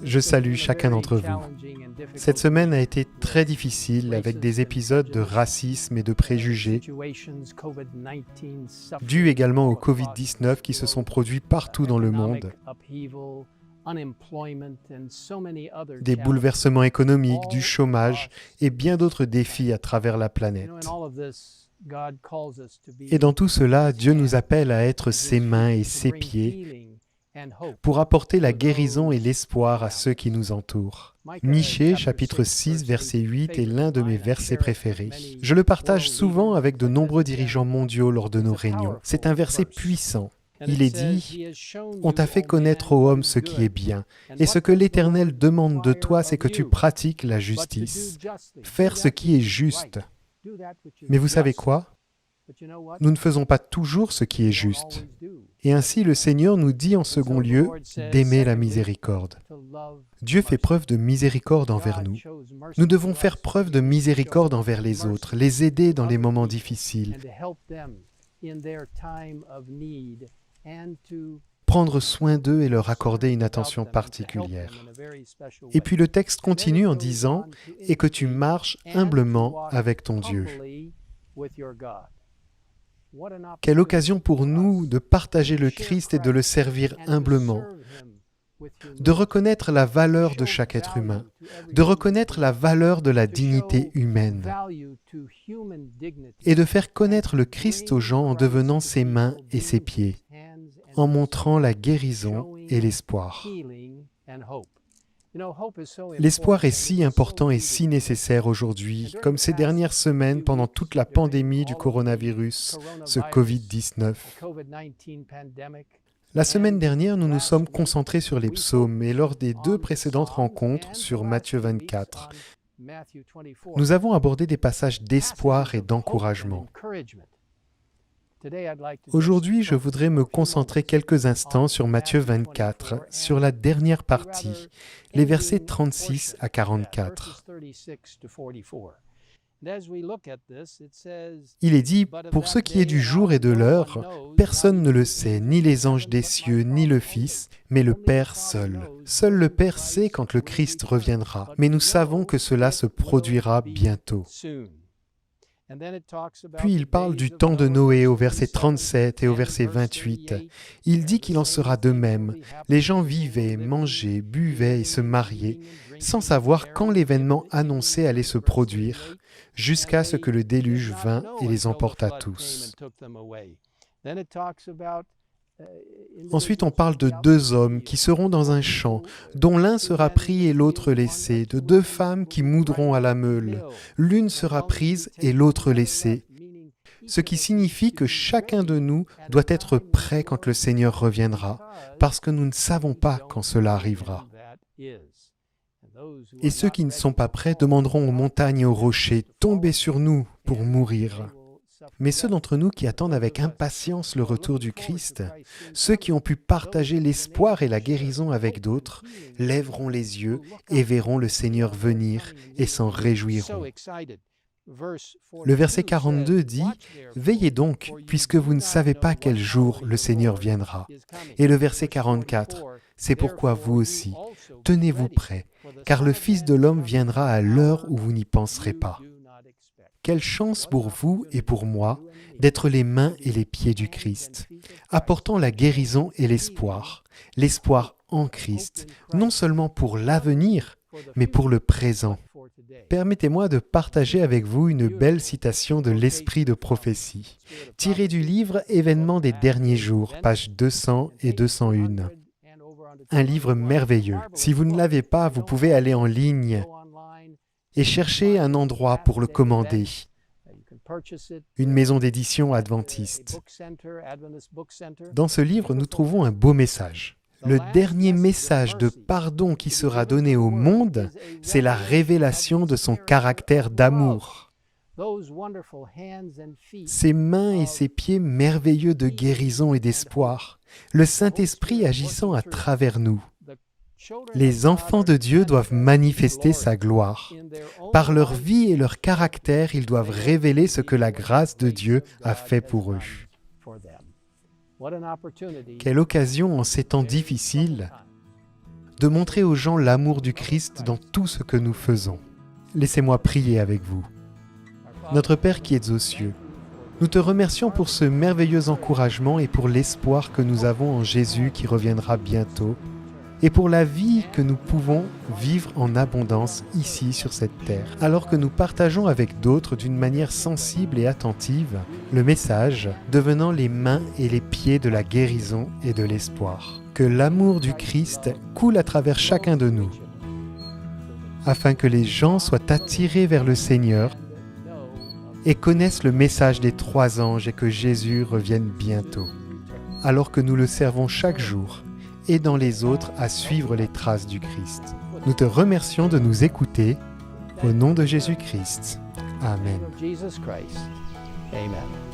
Je salue chacun d'entre vous. Cette semaine a été très difficile avec des épisodes de racisme et de préjugés, dus également au Covid-19 qui se sont produits partout dans le monde, des bouleversements économiques, du chômage et bien d'autres défis à travers la planète. Et dans tout cela, Dieu nous appelle à être ses mains et ses pieds pour apporter la guérison et l'espoir à ceux qui nous entourent. Michée, chapitre 6, verset 8 est l'un de mes versets préférés. Je le partage souvent avec de nombreux dirigeants mondiaux lors de nos réunions. C'est un verset puissant. Il est dit « On t'a fait connaître ô homme ce qui est bien, et ce que l'Éternel demande de toi, c'est que tu pratiques la justice, faire ce qui est juste. » Mais vous savez quoi ? Nous ne faisons pas toujours ce qui est juste. Et ainsi, le Seigneur nous dit en second lieu d'aimer la miséricorde. Dieu fait preuve de miséricorde envers nous. Nous devons faire preuve de miséricorde envers les autres, les aider dans les moments difficiles, prendre soin d'eux et leur accorder une attention particulière. Et puis le texte continue en disant « Et que tu marches humblement avec ton Dieu ». Quelle occasion pour nous de partager le Christ et de le servir humblement, de reconnaître la valeur de chaque être humain, de reconnaître la valeur de la dignité humaine et de faire connaître le Christ aux gens en devenant ses mains et ses pieds, en montrant la guérison et l'espoir. L'espoir est si important et si nécessaire aujourd'hui, comme ces dernières semaines pendant toute la pandémie du coronavirus, ce Covid-19. La semaine dernière, nous nous sommes concentrés sur les psaumes et lors des 2 précédentes rencontres sur Matthieu 24, nous avons abordé des passages d'espoir et d'encouragement. Aujourd'hui, je voudrais me concentrer quelques instants sur Matthieu 24, sur la dernière partie, les versets 36 à 44. Il est dit, « Pour ce qui est du jour et de l'heure, personne ne le sait, ni les anges des cieux, ni le Fils, mais le Père seul. Seul le Père sait quand le Christ reviendra, mais nous savons que cela se produira bientôt. » Puis il parle du temps de Noé au verset 37 et au verset 28. Il dit qu'il en sera de même. Les gens vivaient, mangeaient, buvaient et se mariaient, sans savoir quand l'événement annoncé allait se produire, jusqu'à ce que le déluge vînt et les emporta tous. Ensuite, on parle de 2 hommes qui seront dans un champ, dont l'un sera pris et l'autre laissé, de 2 femmes qui moudront à la meule. L'une sera prise et l'autre laissée. Ce qui signifie que chacun de nous doit être prêt quand le Seigneur reviendra, parce que nous ne savons pas quand cela arrivera. Et ceux qui ne sont pas prêts demanderont aux montagnes et aux rochers, « Tombez sur nous pour mourir ». Mais ceux d'entre nous qui attendent avec impatience le retour du Christ, ceux qui ont pu partager l'espoir et la guérison avec d'autres, lèveront les yeux et verront le Seigneur venir et s'en réjouiront. Le verset 42 dit « Veillez donc, puisque vous ne savez pas quel jour le Seigneur viendra. » Et le verset 44 « C'est pourquoi vous aussi, tenez-vous prêts, car le Fils de l'homme viendra à l'heure où vous n'y penserez pas. » Quelle chance pour vous et pour moi d'être les mains et les pieds du Christ, apportant la guérison et l'espoir en Christ, non seulement pour l'avenir, mais pour le présent. Permettez-moi de partager avec vous une belle citation de l'Esprit de prophétie, tirée du livre Événements des derniers jours, pages 200 et 201. Un livre merveilleux. Si vous ne l'avez pas, vous pouvez aller en ligne et chercher un endroit pour le commander. Une maison d'édition adventiste. Dans ce livre, nous trouvons un beau message. Le dernier message de pardon qui sera donné au monde, c'est la révélation de son caractère d'amour. Ses mains et ses pieds merveilleux de guérison et d'espoir, le Saint-Esprit agissant à travers nous. Les enfants de Dieu doivent manifester sa gloire. Par leur vie et leur caractère, ils doivent révéler ce que la grâce de Dieu a fait pour eux. Quelle occasion en ces temps difficiles de montrer aux gens l'amour du Christ dans tout ce que nous faisons. Laissez-moi prier avec vous. Notre Père qui es aux cieux, nous te remercions pour ce merveilleux encouragement et pour l'espoir que nous avons en Jésus qui reviendra bientôt, et pour la vie que nous pouvons vivre en abondance ici sur cette terre, alors que nous partageons avec d'autres d'une manière sensible et attentive le message, devenant les mains et les pieds de la guérison et de l'espoir. Que l'amour du Christ coule à travers chacun de nous, afin que les gens soient attirés vers le Seigneur et connaissent le message des 3 anges et que Jésus revienne bientôt, alors que nous le servons chaque jour, aidant les autres à suivre les traces du Christ. Nous te remercions de nous écouter. Au nom de Jésus-Christ. Amen. Jesus Christ. Amen.